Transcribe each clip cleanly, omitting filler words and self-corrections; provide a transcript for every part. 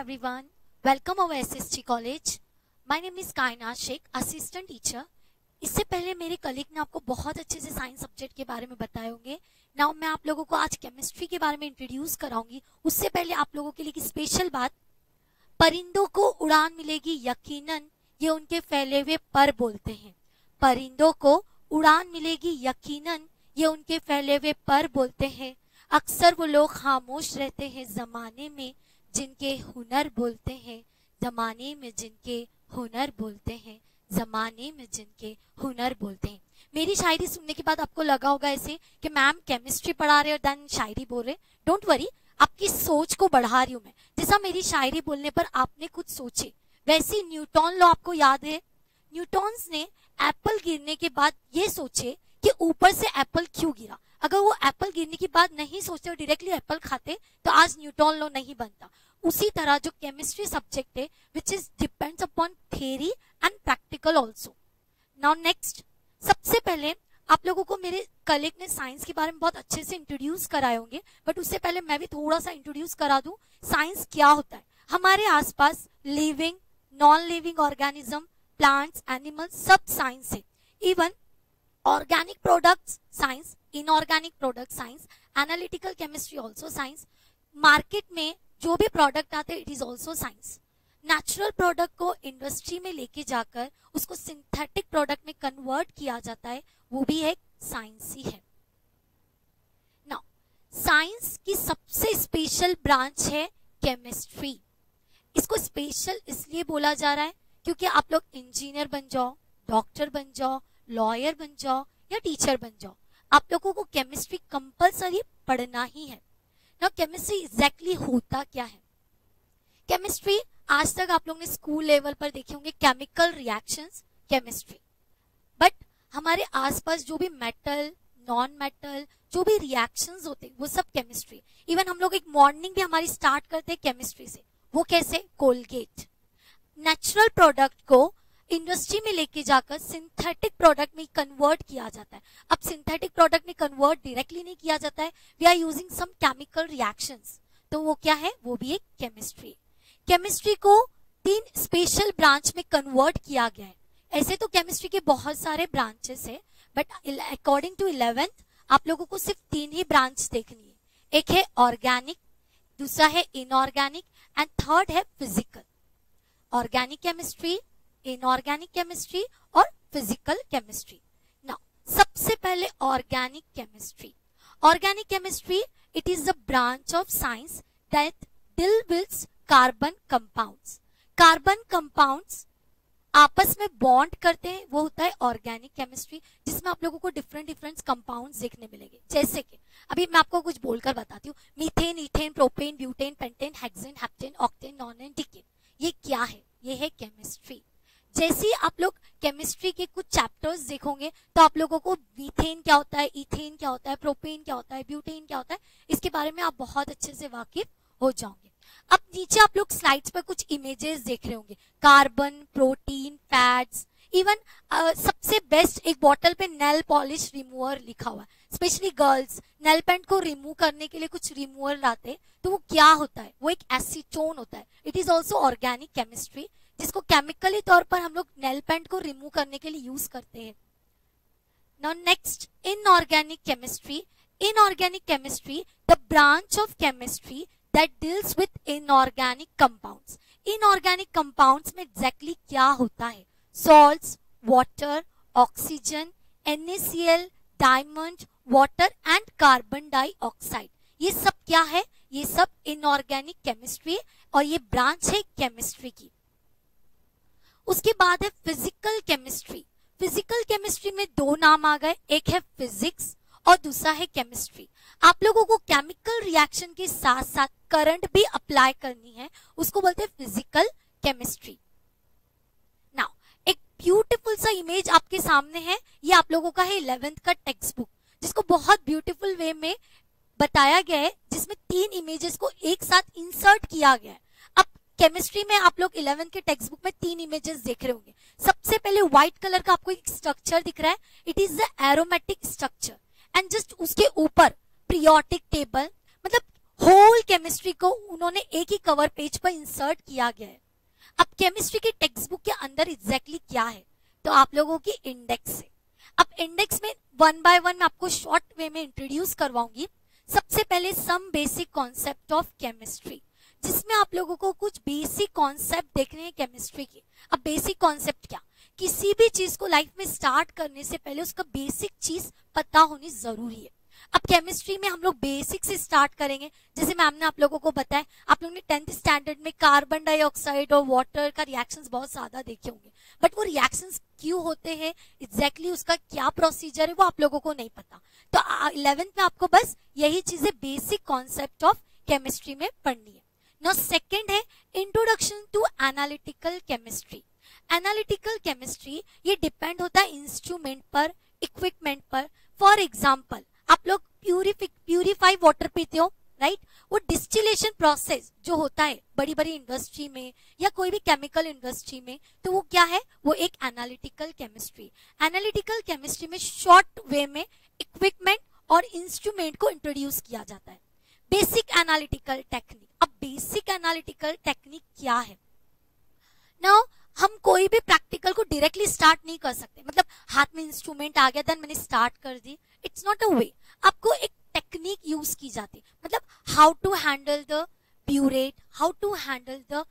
everyone. Welcome over SSG College. My name is कायनात Sheikh, assistant teacher. इससे पहले मेरे कलीग ने आपको बहुत अच्छे से साइंस सब्जेक्ट के बारे में बताए होंगे. नाउ मैं आप लोगों को आज केमिस्ट्री के बारे में इंट्रोड्यूस कराऊंगी. उससे पहले आप लोगों के लिए एक स्पेशल बात. परिंदों को उड़ान मिलेगी यकीनन, ये उनके फैले हुए पर बोलते हैं. परिंदों को उड़ान मिलेगी यकीनन, ये उनके फैले हुए पर बोलते हैं. अक्सर वो लोग खामोश रहते हैं जमाने में जिनके हुनर बोलते हैं. जमाने में जिनके हुनर बोलते हैं, जमाने में जिनके हुनर बोलते हैं. मेरी शायरी सुनने के बाद आपको लगा होगा ऐसे कि मैम केमिस्ट्री पढ़ा रहे और देन शायरी बोल रहे. डोंट वरी, आपकी सोच को बढ़ा रही हूं मैं. जैसा मेरी शायरी बोलने पर आपने कुछ सोचे, वैसे न्यूटन लॉ आपको याद है. न्यूटन्स ने एप्पल गिरने के बाद ये सोचे कि ऊपर से एप्पल क्यों गिरा. अगर वो एप्पल गिरने के बाद नहीं सोचते और डायरेक्टली एप्पल खाते तो आज न्यूटन लॉ नहीं बनता. उसी तरह जो केमिस्ट्री सब्जेक्ट है which is depends upon theory and practical also. Now next, सबसे पहले आप लोगों को मेरे कलीग ने साइंस के बारे में बहुत अच्छे से इंट्रोड्यूस कराए होंगे, बट उससे पहले मैं भी थोड़ा सा इंट्रोड्यूस करा दूं. साइंस क्या होता है. हमारे आसपास living, non living organism, plants, animals, सब साइंस है. Even organic products science, inorganic product science, analytical chemistry also science. Market में जो भी प्रोडक्ट आते हैं it is also science. Natural product को इंडस्ट्री में लेके जाकर उसको सिंथेटिक प्रोडक्ट में कन्वर्ट किया जाता है, वो भी एक साइंस ही है. नाउ साइंस की सबसे स्पेशल ब्रांच है केमिस्ट्री. इसको स्पेशल इसलिए बोला जा रहा है क्योंकि आप लोग इंजीनियर बन जाओ, डॉक्टर बन जाओ, लॉयर बन जाओ या टीचर बन जाओ, आप लोगों को केमिस्ट्री कंपलसरी पढ़ना ही है. नाउ केमिस्ट्री एग्जैक्टली होता क्या है. केमिस्ट्री आज तक आप लोगों ने स्कूल लेवल पर देखे होंगे केमिकल रिएक्शंस केमिस्ट्री. बट हमारे आसपास जो भी मेटल, नॉन मेटल, जो भी रिएक्शंस होते हैं वो सब केमिस्ट्री. इवन हम लोग एक मॉर्निंग भी हमारी स्टार्ट करते हैं केमिस्ट्री से. वो कैसे? कोलगेट. नेचुरल प्रोडक्ट को इंडस्ट्री में लेके जाकर सिंथेटिक प्रोडक्ट में कन्वर्ट किया जाता है. अब सिंथेटिक प्रोडक्ट में कन्वर्ट डायरेक्टली नहीं किया जाता है, we are using some chemical reactions. तो वो क्या है? वो भी एक केमिस्ट्री. केमिस्ट्री को 3 स्पेशल ब्रांच में कन्वर्ट किया गया है. ऐसे तो केमिस्ट्री के बहुत सारे ब्रांचेस है, बट अकॉर्डिंग टू 11th आप लोगों को सिर्फ 3 ही ब्रांच देखनी है. एक है ऑर्गेनिक, दूसरा है इनऑर्गेनिक एंड थर्ड है physical. Organic chemistry, inorganic chemistry और फिजिकल केमिस्ट्री. नाउ सबसे पहले organic chemistry. Organic chemistry it is the branch of science that deal with carbon compounds. Carbon compounds आपस में बॉन्ड करते हैं, वो होता है ऑर्गेनिक केमिस्ट्री, जिसमें आप लोगों को डिफरेंट डिफरेंट कंपाउंड्स देखने मिलेंगे. जैसे कि अभी मैं आपको कुछ बोलकर बताती हूँ. Methane, ethane, propane, butane, pentane, hexane, heptane, octane, nonane, decane. ये क्या है? ये है केमिस्ट्री. जैसे ही आप लोग केमिस्ट्री के कुछ चैप्टर्स देखोगे तो आप लोगों को मीथेन क्या होता है, इथेन क्या होता है, प्रोपेन क्या होता है, ब्यूटेन क्या होता है, इसके बारे में आप बहुत अच्छे से वाकिफ हो जाओगे. अब नीचे आप लोग स्लाइड्स पर कुछ इमेजेस देख रहे होंगे. Carbon, protein, fats. इवन सबसे बेस्ट एक बॉटल पे नेल पॉलिश रिमूवर लिखा हुआ है. स्पेशली गर्ल्स नेल पेंट को रिमूव करने के लिए कुछ रिमूवर लाते हैं, तो वो क्या होता है? वो एक एसीटोन होता है. It is also organic chemistry, जिसको केमिकली तौर पर हम लोग नेल पेंट को रिमूव करने के लिए यूज करते हैं. Now next, inorganic chemistry. Inorganic chemistry the branch of chemistry that deals with inorganic compounds. Inorganic compounds में exactly क्या होता है? Salts, water, oxygen, NaCl, diamond, water and carbon dioxide. ये सब क्या है? ये सब inorganic chemistry और ये ब्रांच है केमिस्ट्री की. उसके बाद है फिजिकल केमिस्ट्री. फिजिकल केमिस्ट्री में 2 नाम आ गए, एक है फिजिक्स और दूसरा है केमिस्ट्री. आप लोगों को केमिकल रिएक्शन के साथ साथ करंट भी अप्लाई करनी है, उसको बोलते हैं फिजिकल केमिस्ट्री. नाउ एक ब्यूटीफुल सा इमेज आपके सामने है. ये आप लोगों का है 11th का टेक्स्ट बुक, जिसको बहुत ब्यूटीफुल वे में बताया गया है, जिसमें 3 इमेजेस को एक साथ इंसर्ट किया गया है. अब केमिस्ट्री में आप लोग 11th के टेक्स्ट बुक में 3 इमेजेस देख रहे होंगे. सबसे पहले व्हाइट कलर का आपको एक स्ट्रक्चर दिख रहा है, it is the aromatic structure. And just उसके ऊपर पीरियोडिक टेबल, मतलब होल केमिस्ट्री को उन्होंने एक ही कवर पेज पर इंसर्ट किया गया है। अब केमिस्ट्री की टेक्स्ट बुक के अंदर एग्जैक्टली क्या है, तो आप लोगों की इंडेक्स है। अब इंडेक्स में वन बाय वन मैं आपको शॉर्ट वे में इंट्रोड्यूस करवाऊंगी। सबसे पहले some basic concept of chemistry, जिसमें आप लोगों को कुछ बेसिक कॉन्सेप्ट देखने हैं केमिस्ट्री के। अब बेसिक कॉन्सेप्ट क्या, किसी भी चीज को लाइफ में स्टार्ट करने से पहले उसका बेसिक चीज पता होनी जरूरी है। अब केमिस्ट्री में हम लोग बेसिक से स्टार्ट करेंगे। जैसे मैम ने आप लोगों को बताया, आप लोगों ने 10th स्टैंडर्ड में कार्बन डाइऑक्साइड और वाटर का रिएक्शंस बहुत ज्यादा देखे होंगे, बट वो रिएक्शंस क्यों होते हैं, एग्जैक्टली उसका क्या प्रोसीजर है, वो आप लोगों को नहीं पता। तो 11th में आपको बस यही चीजें बेसिक कॉन्सेप्ट ऑफ केमिस्ट्री में पढ़नी है। नाउ सेकंड है introduction to analytical chemistry. Analytical chemistry ये डिपेंड होता है इंस्ट्रूमेंट पर, इक्विपमेंट पर। फॉर एग्जाम्पल, आप लोग प्यूरिफाई वाटर पीते हो, राइट? वो डिस्टिलेशन प्रोसेस जो होता है बड़ी बड़ी इंडस्ट्री में या कोई भी केमिकल इंडस्ट्री में, तो वो क्या है, वो एक एनालिटिकल केमिस्ट्री। एनालिटिकल केमिस्ट्री में शॉर्ट वे में इक्विपमेंट और इंस्ट्रूमेंट को इंट्रोड्यूस किया जाता है। Basic analytical technique. अब बेसिक एनालिटिकल टेक्निक क्या है? नाउ हम कोई भी प्रैक्टिकल को डायरेक्टली स्टार्ट नहीं कर सकते, मतलब हाथ में इंस्ट्रूमेंट आ गया देन मैंने स्टार्ट कर दी, इट्स नॉट अ वे। आपको एक टेक्निक यूज की जाती है, मतलब how to handle the burette, how to handle the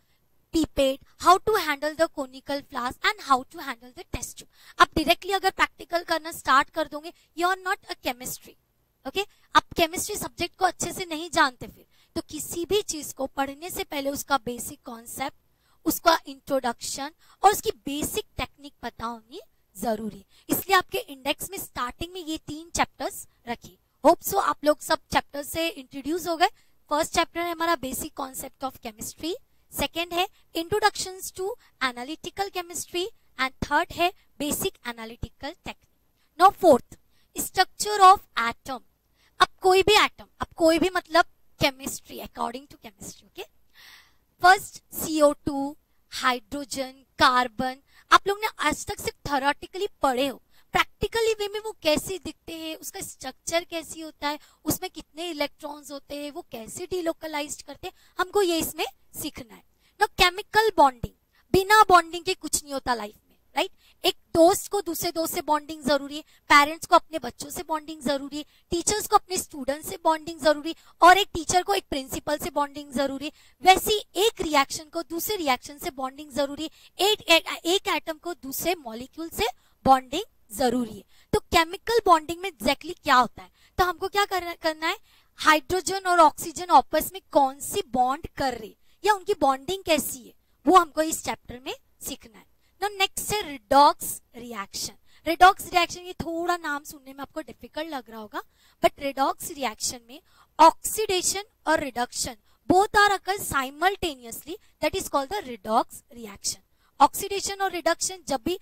pipette, how to handle the conical flask and how to handle the test tube. आप डायरेक्टली अगर प्रैक्टिकल करना स्टार्ट कर दोगे, you are not a chemistry, okay? आप chemistry subject को अच्छे से नहीं जानते फिर, तो किसी भी चीज को पढ़ने से पहले उसका बेसिक कॉन्सेप्ट, उसका इंट्रोडक्शन और उसकी बेसिक टेक्निक पता होनी जरूरी है। इसलिए आपके इंडेक्स में स्टार्टिंग में ये 3 चैप्टर्स रखिए। होप सो आप लोग सब चैप्टर से इंट्रोड्यूस हो गए। फर्स्ट चैप्टर है हमारा basic concept of chemistry, second है introductions to analytical chemistry and third है basic analytical technique. Now fourth, structure of atom. अब कोई भी एटम, अब कोई भी मतलब chemistry, according to chemistry, okay? First CO2, hydrogen, carbon, आप लोग ने आज तक सिर्फ थ्योरेटिकली पढ़े हो। प्रैक्टिकली वे में वो कैसे दिखते हैं, उसका स्ट्रक्चर कैसी होता है, उसमें कितने इलेक्ट्रॉन्स होते हैं, वो कैसे डिलोकलाइज्ड करते हैं, हमको ये इसमें सीखना है। ना केमिकल बॉन्डिंग, बिना बॉन्डिंग के कुछ नहीं होता लाइफ में, राइट? एक दोस्त को दूसरे दोस्त से बॉन्डिंग जरूरी है, पेरेंट्स को अपने बच्चों से बॉन्डिंग जरूरी है, टीचर्स को अपने स्टूडेंट से बॉन्डिंग जरूरी है, और एक टीचर को एक प्रिंसिपल से बॉन्डिंग जरूरी है। वैसे एक रिएक्शन को दूसरे रिएक्शन से बॉन्डिंग जरूरी है, एक एटम को दूसरे मॉलिक्यूल से बॉन्डिंग जरूरी है। तो केमिकल बॉन्डिंग में एग्जैक्टली क्या होता है, तो हमको क्या करना है, हाइड्रोजन और ऑक्सीजन आपस में कौन सी बॉन्ड कर रही या उनकी बॉन्डिंग कैसी है, वो हमको इस चैप्टर में सीखना है। नेक्स्ट है रिडॉक्स रिएक्शन। रिडॉक्स रिएक्शन, ये थोड़ा नाम सुनने में आपको डिफिकल्ट लग रहा होगा, बट रिडॉक्स रिएक्शन में ऑक्सीडेशन और reduction both are occur simultaneously, that is called the redox reaction. Oxidation और रिडक्शन जब भी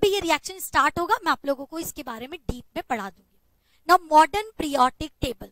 ये रिएक्शन स्टार्ट होगा, मैं आप लोगों को इसके बारे में डीप में पढ़ा दूंगी। Now modern periodic table.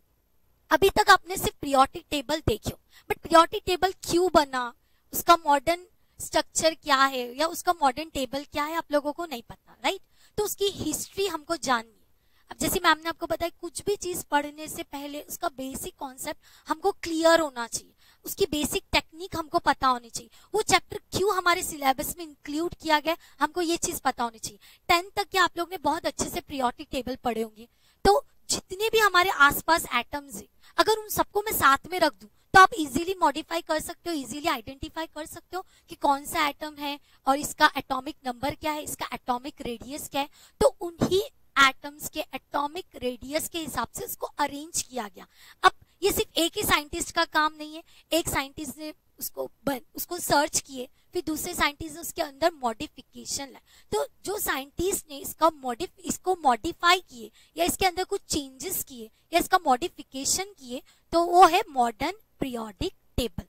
अभी तक आपने सिर्फ पीरियोडिक टेबल देखे हो, बट पीरियोडिक टेबल क्यों बना, उसका मॉडर्न स्ट्रक्चर क्या है या उसका मॉडर्न टेबल क्या है, आप लोगों को नहीं पता, राइट? तो उसकी हिस्ट्री हमको जाननी है। अब जैसे मैम ने आपको बताया, कुछ भी चीज पढ़ने से पहले उसका बेसिक कॉन्सेप्ट हमको क्लियर होना चाहिए, उसकी बेसिक टेक्निक हमको पता होनी चाहिए, वो चैप्टर क्यों हमारे सिलेबस में इंक्लूड किया गया, हमको ये चीज पता होनी चाहिए। 10th तक के आप लोग ने बहुत अच्छे से पीरियोडिक टेबल पढ़े होंगे, तो जितने भी हमारे आसपास एटम्स है, अगर उन सबको मैं साथ में रख दूं तो आप इजीली मॉडिफाई कर सकते हो, इजीली आइडेंटिफाई कर सकते हो कि कौन सा एटम है और इसका एटॉमिक नंबर क्या है, इसका एटॉमिक रेडियस क्या है। तो उन्हीं एटम्स के एटॉमिक रेडियस के हिसाब से उसको अरेंज किया गया। अब ये सिर्फ एक ही साइंटिस्ट का काम नहीं है, एक साइंटिस्ट ने उसको सर्च किए, फिर दूसरे साइंटिस्ट ने उसके अंदर मॉडिफिकेशन लाए। तो जो साइंटिस्ट ने इसको मॉडिफाई किए या इसके अंदर कुछ चेंजेस किए या इसका मॉडिफिकेशन किए, तो वो है modern periodic table.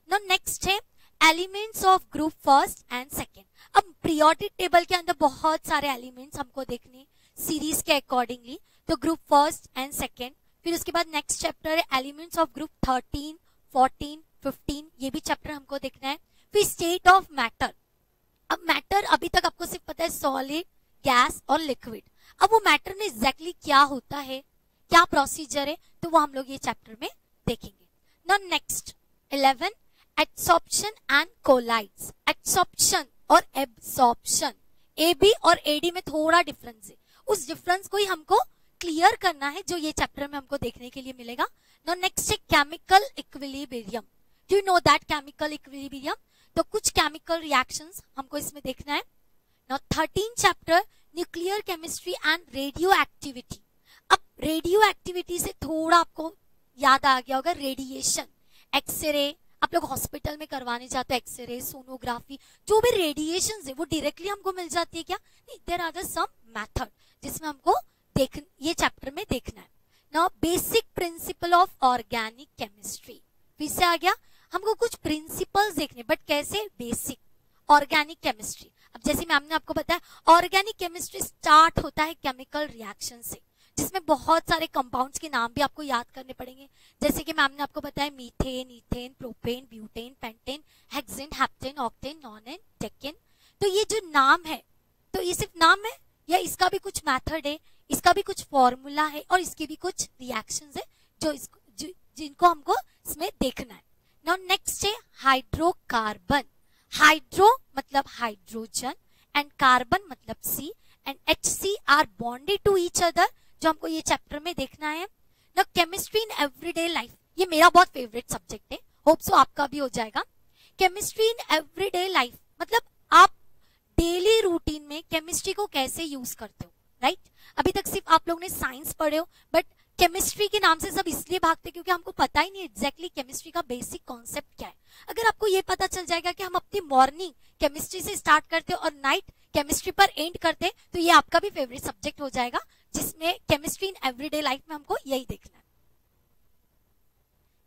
Now next है elements of group first and second. अब पीरियोडिक टेबल के अंदर बहुत सारे एलिमेंट्स हमको देखने सीरीज के अकॉर्डिंगली, तो ग्रुप फर्स्ट एंड सेकेंड। फिर उसके बाद नेक्स्ट चैप्टर है एलिमेंट्स ऑफ ग्रुप 13, 14, 15, ये भी चैप्टर हमको देखना है। फिर स्टेट ऑफ मैटर। अब मैटर अभी तक आपको सिर्फ पता है सॉलिड, गैस और लिक्विड। अब वो मैटर में एग्जैक्टली क्या होता है, क्या प्रोसीजर है, तो वो हम लोग ये चैप्टर में देखेंगे। Now next 11 absorption and colloids. Absorption और एब्सॉर्प्शन, एबी और एडी में थोड़ा डिफरेंस है, उस डिफरेंस को ही हमको क्लियर करना है जो ये चैप्टर में हमको देखने के लिए मिलेगा। नाउ नेक्स्ट है chemical equilibrium. Do you know that chemical equilibrium? तो कुछ केमिकल रिएक्शंस हमको इसमें देखना है। Now 13 chapter nuclear chemistry and radio activity. अब रेडियो एक्टिविटी से थोड़ा आपको याद आ गया होगा रेडिएशन, एक्सरे, आप लोग हॉस्पिटल में करवाने जाते हैं एक्सरे, सोनोग्राफी, जो भी रेडिएशन है वो डायरेक्टली हमको मिल जाती है क्या? देयर आर सम मेथड जिसमें हमको ये चैप्टर में देखना है। Now basic principle of organic chemistry, फिर से आ गया, हमको कुछ प्रिंसिपल्स देखने, बट कैसे? Basic organic chemistry. अब जैसे मैम ने आपको बताया ऑर्गेनिक केमिस्ट्री स्टार्ट होता है केमिकल रिएक्शन से, जिसमें बहुत सारे कंपाउंड्स के नाम भी आपको याद करने पड़ेंगे, जैसे कि मैम ने आपको बताया methane, ethane, propane, butane, pentane, hexane, heptane, octane, nonane, decane. तो ये जो नाम है, तो ये सिर्फ नाम है या इसका भी कुछ मेथड है, इसका भी कुछ फॉर्मूला है और इसकी भी कुछ रिएक्शंस है जिनको हमको इसमें देखना है। नाउ नेक्स्ट है हाइड्रोकार्बन। हाइड्रो मतलब हाइड्रोजन एंड कार्बन मतलब C and HC are bonded to each other, जो हमको ये चैप्टर में देखना है। Now chemistry in everyday life, ये मेरा बहुत फेवरेट सब्जेक्ट है, होप सो आपका भी हो जाएगा। केमिस्ट्री इन एवरीडे लाइफ मतलब आप डेली रूटीन में केमिस्ट्री को कैसे यूज करते हो, राइट? अभी तक सिर्फ आप लोग ने साइंस पढ़े हो, बट केमिस्ट्री के नाम से सब इसलिए भागते क्योंकि हमको पता ही नहीं एग्जैक्टली केमिस्ट्री का बेसिक कॉन्सेप्ट क्या है। अगर आपको ये पता चल जाएगा कि हम अपनी मॉर्निंग केमिस्ट्री से स्टार्ट करते और नाइट केमिस्ट्री पर एंड करते, तो ये आपका भी फेवरेट सब्जेक्ट हो जाएगा, जिसमें केमिस्ट्री इन एवरीडे लाइफ में हमको यही देखना है।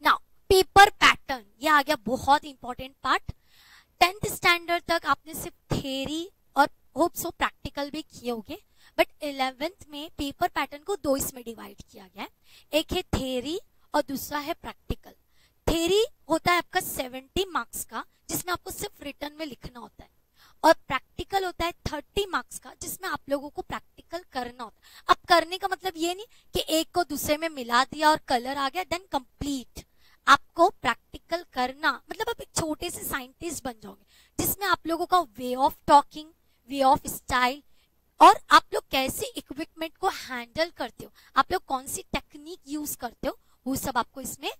नाउ पेपर पैटर्न, ये आ गया बहुत इंपॉर्टेंट पार्ट। 10th स्टैंडर्ड तक आपने सिर्फ थ्योरी और होप सो प्रैक्टिकल भी किए होंगे, बट 11th में पेपर पैटर्न को दो इसमें डिवाइड किया गया है, एक है थ्योरी और दूसरा है प्रैक्टिकल। थ्योरी होता है आपका 70 मार्क्स का, जिसमें आपको सिर्फ रिटर्न में लिखना होता है, और प्रैक्टिकल होता है 30 मार्क्स का, जिसमें आप लोगों को प्रैक्टिकल करना होता है। अब करने का मतलब ये नहीं कि एक को दूसरे में मिला दिया और कलर आ गया देन कंप्लीट। आपको प्रैक्टिकल करना मतलब आप एक छोटे से साइंटिस्ट बन जाओगे, जिसमें आप लोगों का way of talking, way of style, और आप लोग कैसे इक्विपमेंट को हैंडल करते हो, आप लोग कौन सी टेक्निक यूज करते हो, वो सब आपको इसमें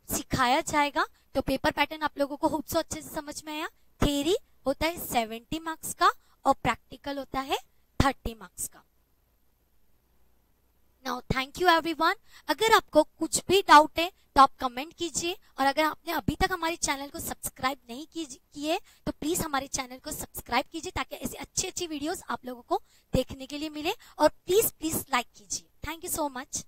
सिखाया जाएगा। तो पेपर पैटर्न आप लोगों को खूब अच्छे से समझ में आया। थ्योरी होता है 70 मार्क्स का और प्रैक्टिकल होता है 30 मार्क्स का। Now thank you everyone. अगर आपको कुछ भी डाउट है तो आप कमेंट कीजिए, और अगर आपने अभी तक हमारे चैनल को सब्सक्राइब नहीं किए तो प्लीज हमारे चैनल को सब्सक्राइब कीजिए, ताकि ऐसी अच्छी अच्छी वीडियोस आप लोगों को देखने के लिए मिले, और प्लीज लाइक कीजिए। Thank you so much.